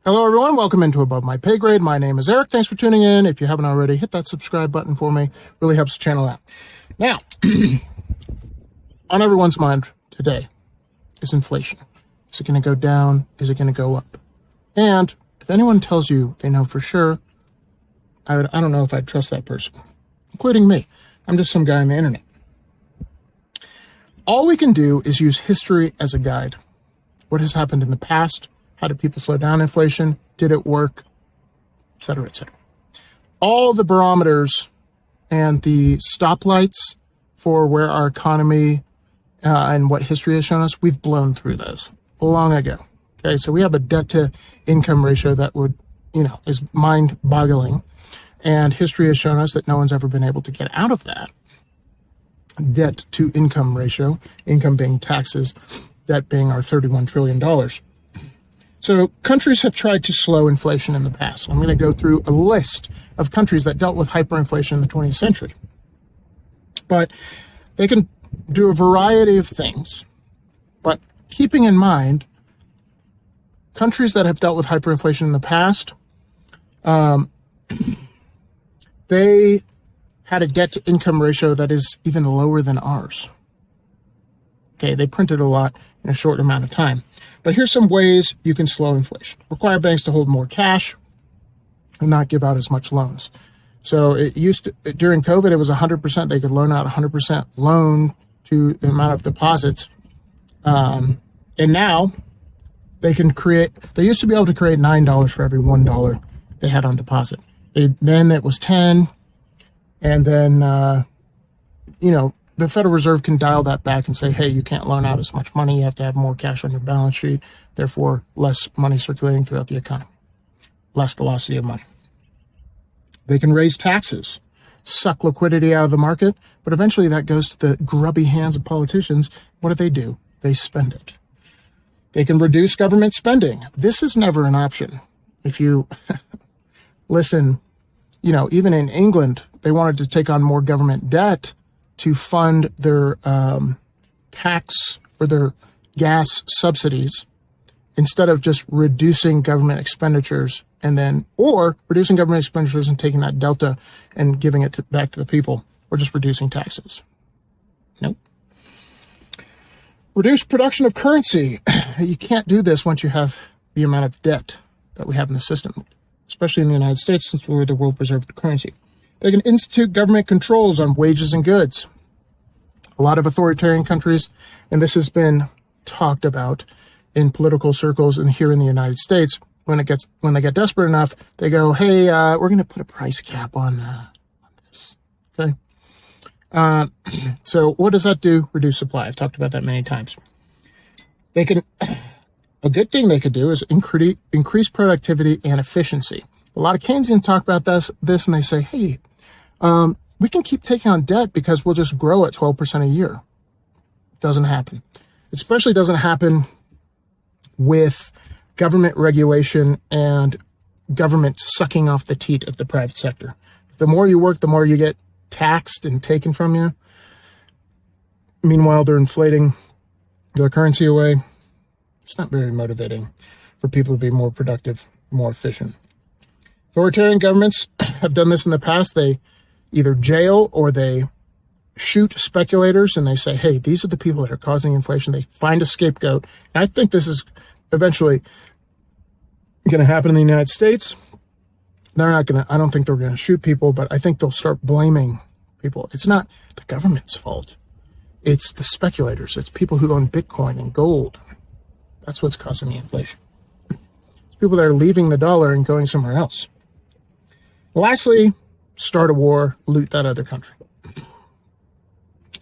Hello, everyone. Welcome into Above My Pay Grade. My name is Eric. Thanks for tuning in. If you haven't already, hit that subscribe button for me. Really helps the channel out. Now, on everyone's mind today is inflation. Is it going to go down? Is it going to go up? And if anyone tells you they know for sure, I don't know if I'd trust that person, including me. I'm just some guy on the internet. All we can do is use history as a guide. What has happened in the past? How did people slow down inflation? Did it work? Et cetera, et cetera. All the barometers and the stoplights for where our economy and what history has shown us, we've blown through those long ago. Okay, so we have a debt to income ratio that is mind-boggling. And history has shown us that no one's ever been able to get out of that debt to income ratio, income being taxes, debt being our $31 trillion. So countries have tried to slow inflation in the past. I'm going to go through a list of countries that dealt with hyperinflation in the 20th century. But they can do a variety of things. But keeping in mind, countries that have dealt with hyperinflation in the past, they had a debt-to-income ratio that is even lower than ours. Okay, they printed a lot in a short amount of time. But here's some ways you can slow inflation. Require banks to hold more cash and not give out as much loans. So during COVID, it was 100%. They could loan out 100% loan to the amount of deposits. And now they used to be able to create $9 for every $1 they had on deposit. Then it was 10. And then, the Federal Reserve can dial that back and say, hey, you can't loan out as much money. You have to have more cash on your balance sheet. Therefore, less money circulating throughout the economy, less velocity of money. They can raise taxes, suck liquidity out of the market, but eventually that goes to the grubby hands of politicians. What do? They spend it. They can reduce government spending. This is never an option. If you listen, even in England, they wanted to take on more government debt to fund their tax or their gas subsidies instead of just reducing government expenditures or reducing government expenditures and taking that delta and giving it back to the people, or just reducing taxes. Nope. Reduce production of currency. You can't do this once you have the amount of debt that we have in the system, especially in the United States, since we're the world reserve currency. They can institute government controls on wages and goods. A lot of authoritarian countries, and this has been talked about in political circles and here in the United States, when they get desperate enough, they go, hey, we're going to put a price cap on this. Okay. So what does that do? Reduce supply. I've talked about that many times. A good thing they could do is increase productivity and efficiency. A lot of Keynesians talk about this and they say, hey, we can keep taking on debt because we'll just grow at 12% a year. Doesn't happen. It especially doesn't happen with government regulation and government sucking off the teat of the private sector. The more you work, the more you get taxed and taken from you. Meanwhile, they're inflating their currency away. It's not very motivating for people to be more productive, more efficient. Authoritarian governments have done this in the past. They either jail or they shoot speculators and they say, hey, these are the people that are causing inflation. They find a scapegoat. And I think this is eventually going to happen in the United States. I don't think they're going to shoot people, but I think they'll start blaming people. It's not the government's fault. It's the speculators. It's people who own Bitcoin and gold. That's what's causing the inflation. It's people that are leaving the dollar and going somewhere else. Lastly, start a war, loot that other country.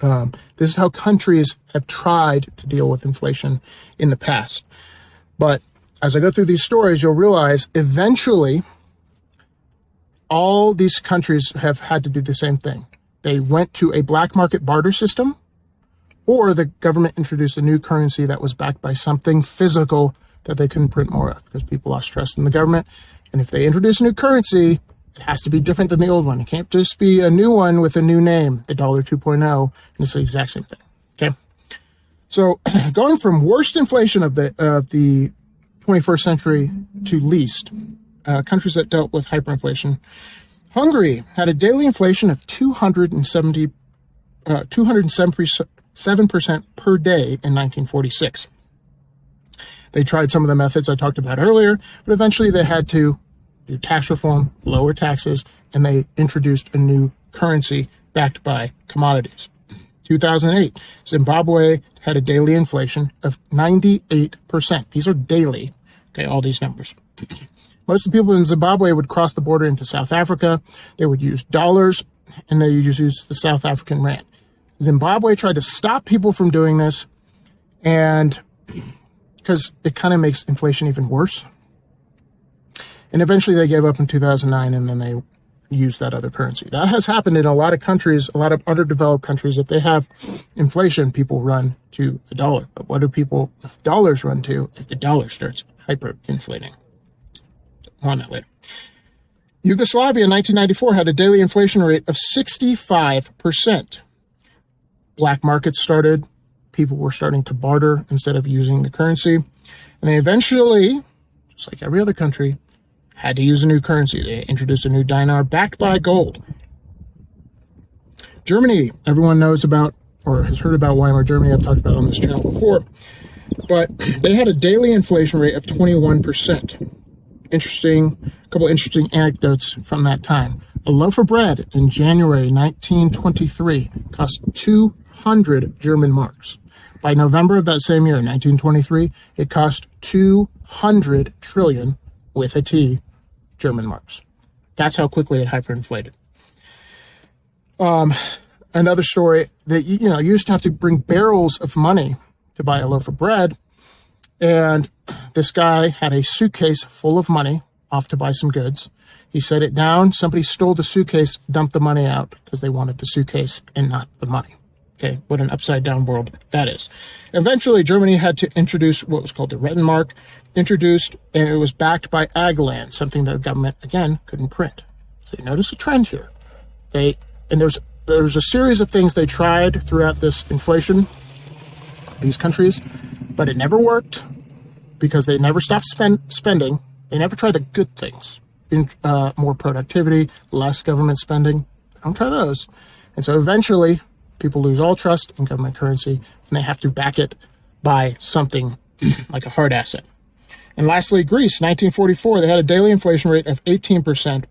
This is how countries have tried to deal with inflation in the past. But as I go through these stories, you'll realize eventually all these countries have had to do the same thing. They went to a black market barter system, or the government introduced a new currency that was backed by something physical that they couldn't print more of because people lost trust in the government. And if they introduce a new currency, it has to be different than the old one. It can't just be a new one with a new name, the dollar 2.0, and it's the exact same thing. Okay. So going from worst inflation of the 21st century to least, countries that dealt with hyperinflation. Hungary had a daily inflation of 207% per day in 1946. They tried some of the methods I talked about earlier, but eventually they had to do tax reform, lower taxes, and they introduced a new currency backed by commodities. 2008, Zimbabwe had a daily inflation of 98%. These are daily, okay, all these numbers. Most of the people in Zimbabwe would cross the border into South Africa. They would use dollars, and they would use the South African rand. Zimbabwe tried to stop people from doing this, and because it kind of makes inflation even worse. And eventually they gave up in 2009, and then they used that other currency. That has happened in a lot of countries, a lot of underdeveloped countries. If they have inflation, people run to the dollar. But what do people with dollars run to if the dollar starts hyperinflating? On that later. Yugoslavia in 1994 had a daily inflation rate of 65%. Black markets started. People were starting to barter instead of using the currency. And they eventually, just like every other country, had to use a new currency. They introduced a new dinar backed by gold. Germany, everyone knows about or has heard about Weimar Germany. I've talked about it on this channel before. But they had a daily inflation rate of 21%. A couple interesting anecdotes from that time. A loaf of bread in January 1923 cost 200 German marks. By November of that same year, 1923, it cost 200 trillion, with a T, German marks. That's how quickly it hyperinflated. Another story that, you used to have to bring barrels of money to buy a loaf of bread. And this guy had a suitcase full of money off to buy some goods. He set it down. Somebody stole the suitcase, dumped the money out because they wanted the suitcase and not the money. Okay, what an upside down world that is. Eventually, Germany had to introduce what was called the Rentenmark, and it was backed by ag land, something that the government, again, couldn't print. So you notice a trend here. There's a series of things they tried throughout this inflation, these countries, but it never worked because they never stopped spending. They never tried the good things, more productivity, less government spending. They don't try those. And so eventually, people lose all trust in government currency, and they have to back it by something like a hard asset. And lastly, Greece, 1944, they had a daily inflation rate of 18%.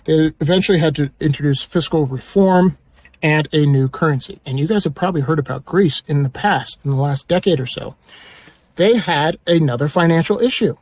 They eventually had to introduce fiscal reform and a new currency. And you guys have probably heard about Greece in the past, in the last decade or so. They had another financial issue.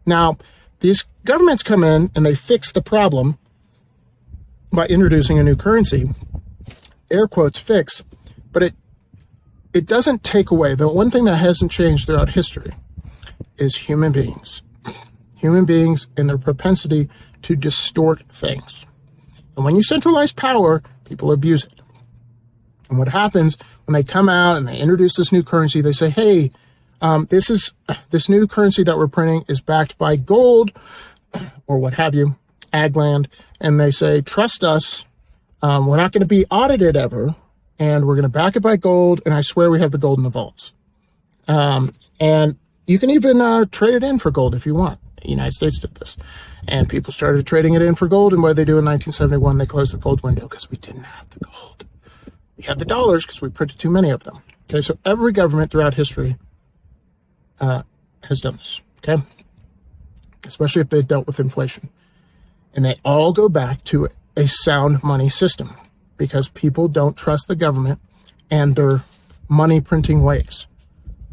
Now, these governments come in and they fix the problem by introducing a new currency. Air quotes fix, but it doesn't take away. The one thing that hasn't changed throughout history is human beings. Human beings and their propensity to distort things. And when you centralize power, people abuse it. And what happens when they come out and they introduce this new currency, they say, hey, this new currency that we're printing is backed by gold or what have you, ag land. And they say, trust us. We're not going to be audited ever, and we're going to back it by gold, and I swear we have the gold in the vaults. And you can even trade it in for gold if you want. The United States did this. And people started trading it in for gold, and what did they do in 1971? They closed the gold window because we didn't have the gold. We had the dollars because we printed too many of them. Okay, so every government throughout history has done this, okay? Especially if they've dealt with inflation. And they all go back to a sound money system because people don't trust the government and their money printing ways.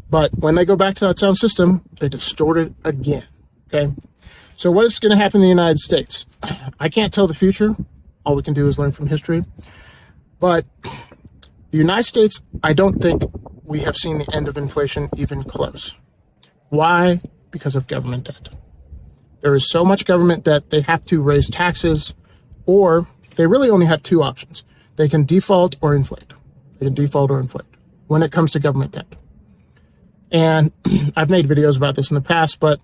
But when they go back to that sound system, they distort it again, okay? So what is going to happen in the United States? I can't tell the future. All we can do is learn from history. But the United States, I don't think we have seen the end of inflation even close. Why? Because of government debt. There is so much government debt, they have to raise taxes, or they really only have two options. They can default or inflate. They can default or inflate when it comes to government debt. And I've made videos about this in the past, but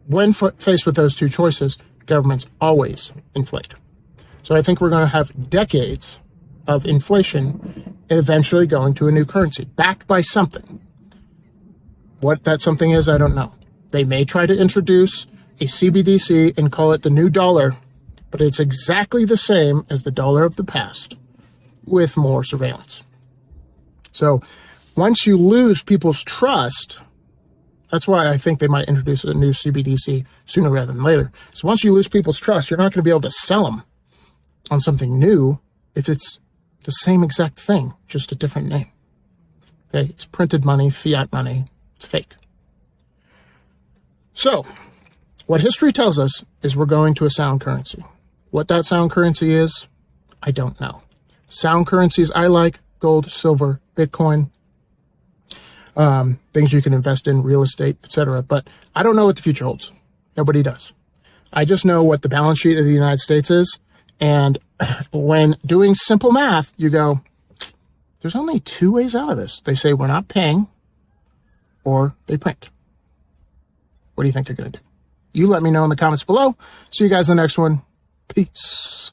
when faced with those two choices, governments always inflate. So I think we're going to have decades of inflation eventually going to a new currency, backed by something. What that something is, I don't know. They may try to introduce a CBDC and call it the new dollar, but it's exactly the same as the dollar of the past with more surveillance. So once you lose people's trust, that's why I think they might introduce a new CBDC sooner rather than later. So once you lose people's trust, you're not going to be able to sell them on something new if it's the same exact thing, just a different name. Okay, it's printed money, fiat money, it's fake. So what history tells us is we're going to a sound currency. What that sound currency is, I don't know. Sound currencies I like: gold, silver, Bitcoin, things you can invest in, real estate, etc. But I don't know what the future holds. Nobody does. I just know what the balance sheet of the United States is. And when doing simple math, you go, there's only two ways out of this. They say we're not paying, or they print. What do you think they're going to do? You let me know in the comments below. See you guys in the next one. Peace.